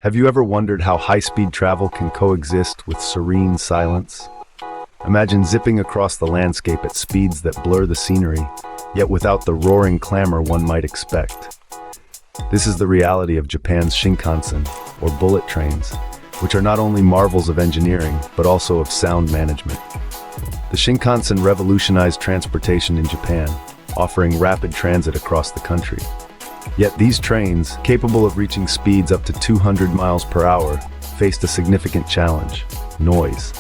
Have you ever wondered how high-speed travel can coexist with serene silence? Imagine zipping across the landscape at speeds that blur the scenery, yet without the roaring clamor one might expect. This is the reality of Japan's Shinkansen, or bullet trains, which are not only marvels of engineering, but also of sound management. The Shinkansen revolutionized transportation in Japan, offering rapid transit across the country. Yet these trains, capable of reaching speeds up to 200 miles per hour, faced a significant challenge: noise.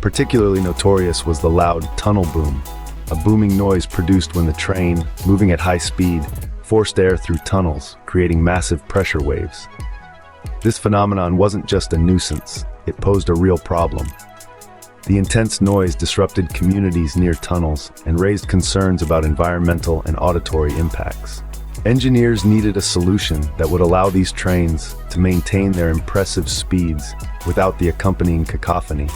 Particularly notorious was the loud tunnel boom, a booming noise produced when the train, moving at high speed, forced air through tunnels, creating massive pressure waves. This phenomenon wasn't just a nuisance, it posed a real problem. The intense noise disrupted communities near tunnels and raised concerns about environmental and auditory impacts. Engineers needed a solution that would allow these trains to maintain their impressive speeds without the accompanying cacophony.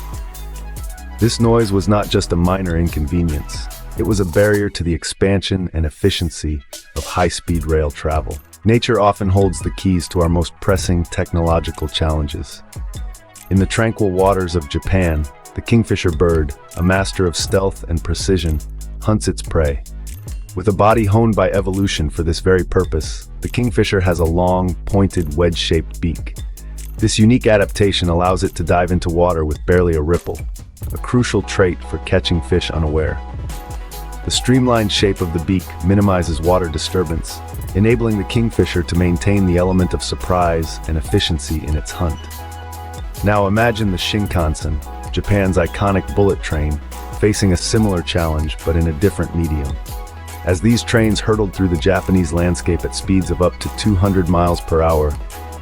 This noise was not just a minor inconvenience, it was a barrier to the expansion and efficiency of high-speed rail travel. Nature often holds the keys to our most pressing technological challenges. In the tranquil waters of Japan, the kingfisher bird, a master of stealth and precision, hunts its prey. With a body honed by evolution for this very purpose, the kingfisher has a long, pointed, wedge-shaped beak. This unique adaptation allows it to dive into water with barely a ripple, a crucial trait for catching fish unaware. The streamlined shape of the beak minimizes water disturbance, enabling the kingfisher to maintain the element of surprise and efficiency in its hunt. Now imagine the Shinkansen, Japan's iconic bullet train, facing a similar challenge but in a different medium. As these trains hurtled through the Japanese landscape at speeds of up to 200 miles per hour,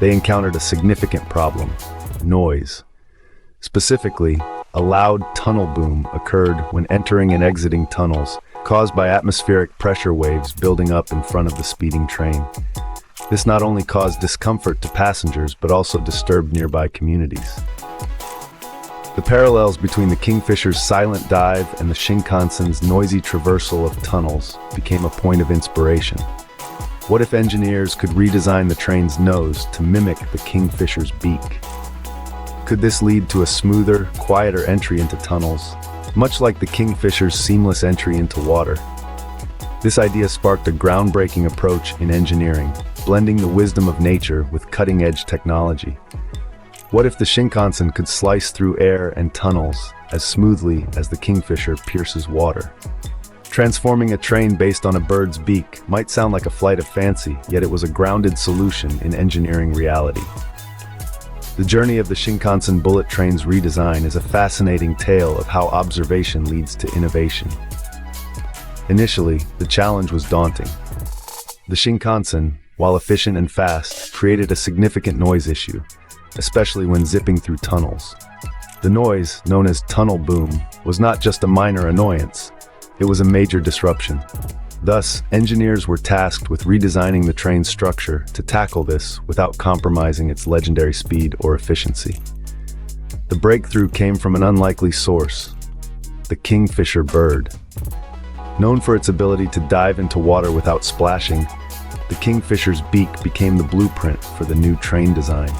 they encountered a significant problem: noise. Specifically, a loud tunnel boom occurred when entering and exiting tunnels, caused by atmospheric pressure waves building up in front of the speeding train. This not only caused discomfort to passengers, but also disturbed nearby communities. The parallels between the Kingfisher's silent dive and the Shinkansen's noisy traversal of tunnels became a point of inspiration. What if engineers could redesign the train's nose to mimic the Kingfisher's beak? Could this lead to a smoother, quieter entry into tunnels, much like the Kingfisher's seamless entry into water? This idea sparked a groundbreaking approach in engineering, blending the wisdom of nature with cutting-edge technology. What if the Shinkansen could slice through air and tunnels as smoothly as the Kingfisher pierces water? Transforming a train based on a bird's beak might sound like a flight of fancy, yet it was a grounded solution in engineering reality. The journey of the Shinkansen bullet train's redesign is a fascinating tale of how observation leads to innovation. Initially, the challenge was daunting. The Shinkansen, while efficient and fast, created a significant noise issue, especially when zipping through tunnels. The noise, known as tunnel boom, was not just a minor annoyance, it was a major disruption. Thus, engineers were tasked with redesigning the train's structure to tackle this without compromising its legendary speed or efficiency. The breakthrough came from an unlikely source: the kingfisher bird. Known for its ability to dive into water without splashing, the kingfisher's beak became the blueprint for the new train design.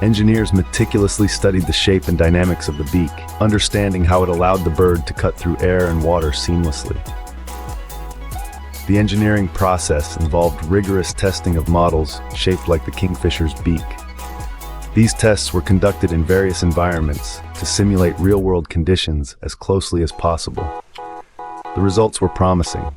Engineers meticulously studied the shape and dynamics of the beak, understanding how it allowed the bird to cut through air and water seamlessly. The engineering process involved rigorous testing of models shaped like the kingfisher's beak. These tests were conducted in various environments to simulate real-world conditions as closely as possible. The results were promising.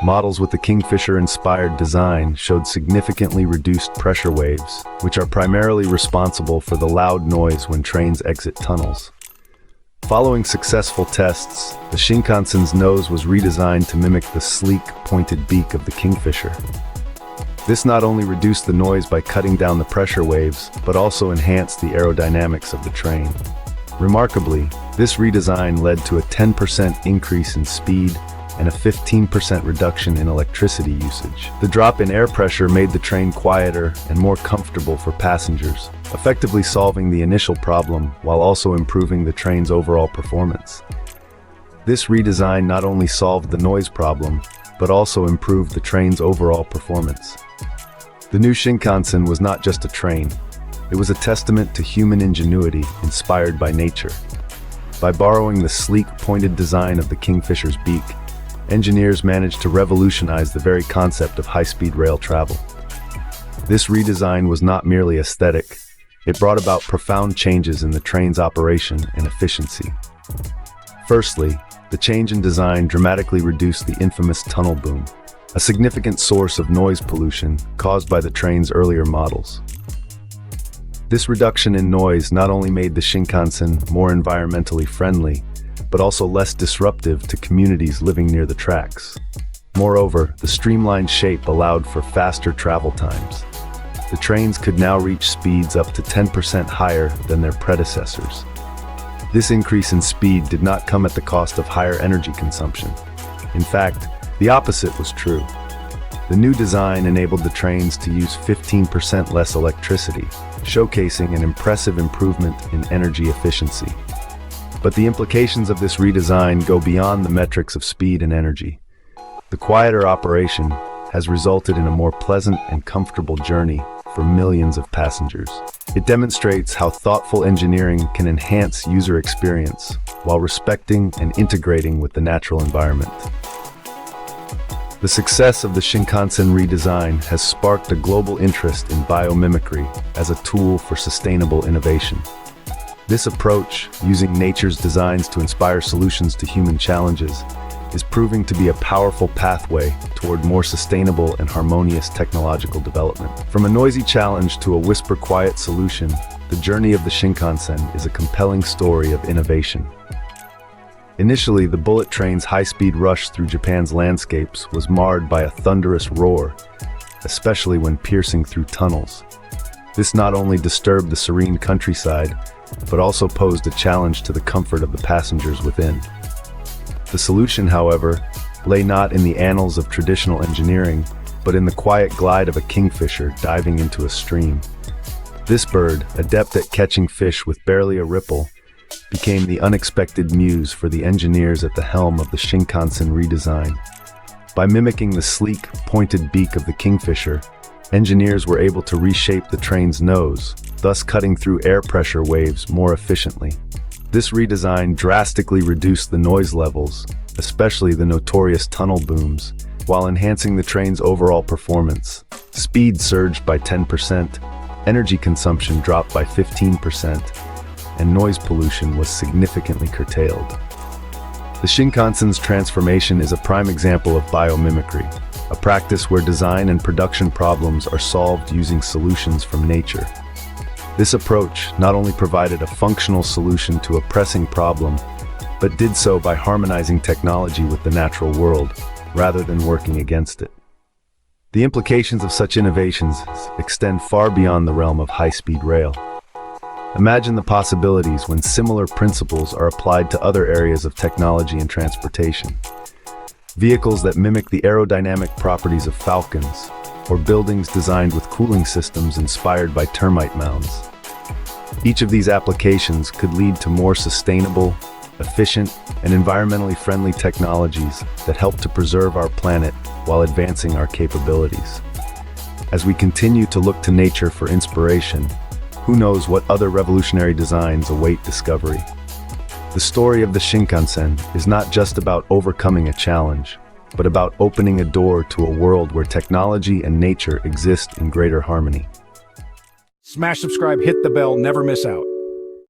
Models with the Kingfisher-inspired design showed significantly reduced pressure waves, which are primarily responsible for the loud noise when trains exit tunnels. Following successful tests, the Shinkansen's nose was redesigned to mimic the sleek, pointed beak of the Kingfisher. This not only reduced the noise by cutting down the pressure waves, but also enhanced the aerodynamics of the train. Remarkably, this redesign led to a 10% increase in speed and a 15% reduction in electricity usage. The drop in air pressure made the train quieter and more comfortable for passengers, effectively solving the initial problem while also improving the train's overall performance. This redesign not only solved the noise problem, but also improved the train's overall performance. The new Shinkansen was not just a train, It was a testament to human ingenuity inspired by nature. By borrowing the sleek, pointed design of the Kingfisher's beak, engineers managed to revolutionize the very concept of high-speed rail travel. This redesign was not merely aesthetic, it brought about profound changes in the train's operation and efficiency. Firstly, the change in design dramatically reduced the infamous tunnel boom, a significant source of noise pollution caused by the train's earlier models. This reduction in noise not only made the Shinkansen more environmentally friendly, but also less disruptive to communities living near the tracks. Moreover, the streamlined shape allowed for faster travel times. The trains could now reach speeds up to 10% higher than their predecessors. This increase in speed did not come at the cost of higher energy consumption. In fact, the opposite was true. The new design enabled the trains to use 15% less electricity, showcasing an impressive improvement in energy efficiency. But the implications of this redesign go beyond the metrics of speed and energy. The quieter operation has resulted in a more pleasant and comfortable journey for millions of passengers. It demonstrates how thoughtful engineering can enhance user experience while respecting and integrating with the natural environment. The success of the Shinkansen redesign has sparked a global interest in biomimicry as a tool for sustainable innovation. This approach, using nature's designs to inspire solutions to human challenges, is proving to be a powerful pathway toward more sustainable and harmonious technological development. From a noisy challenge to a whisper-quiet solution, the journey of the Shinkansen is a compelling story of innovation. Initially, the bullet train's high-speed rush through Japan's landscapes was marred by a thunderous roar, especially when piercing through tunnels. This not only disturbed the serene countryside, but also posed a challenge to the comfort of the passengers within. The solution, however, lay not in the annals of traditional engineering, but in the quiet glide of a kingfisher diving into a stream. This bird, adept at catching fish with barely a ripple, became the unexpected muse for the engineers at the helm of the Shinkansen redesign. By mimicking the sleek, pointed beak of the kingfisher, engineers were able to reshape the train's nose, thus cutting through air pressure waves more efficiently. This redesign drastically reduced the noise levels, especially the notorious tunnel booms, while enhancing the train's overall performance. Speed surged by 10%, energy consumption dropped by 15%, and noise pollution was significantly curtailed. The Shinkansen's transformation is a prime example of biomimicry, a practice where design and production problems are solved using solutions from nature. This approach not only provided a functional solution to a pressing problem, but did so by harmonizing technology with the natural world, rather than working against it. The implications of such innovations extend far beyond the realm of high-speed rail. Imagine the possibilities when similar principles are applied to other areas of technology and transportation. Vehicles that mimic the aerodynamic properties of falcons, or buildings designed with cooling systems inspired by termite mounds. Each of these applications could lead to more sustainable, efficient, and environmentally friendly technologies that help to preserve our planet while advancing our capabilities. As we continue to look to nature for inspiration, who knows what other revolutionary designs await discovery? The story of the Shinkansen is not just about overcoming a challenge, but about opening a door to a world where technology and nature exist in greater harmony. Smash subscribe, hit the bell, never miss out.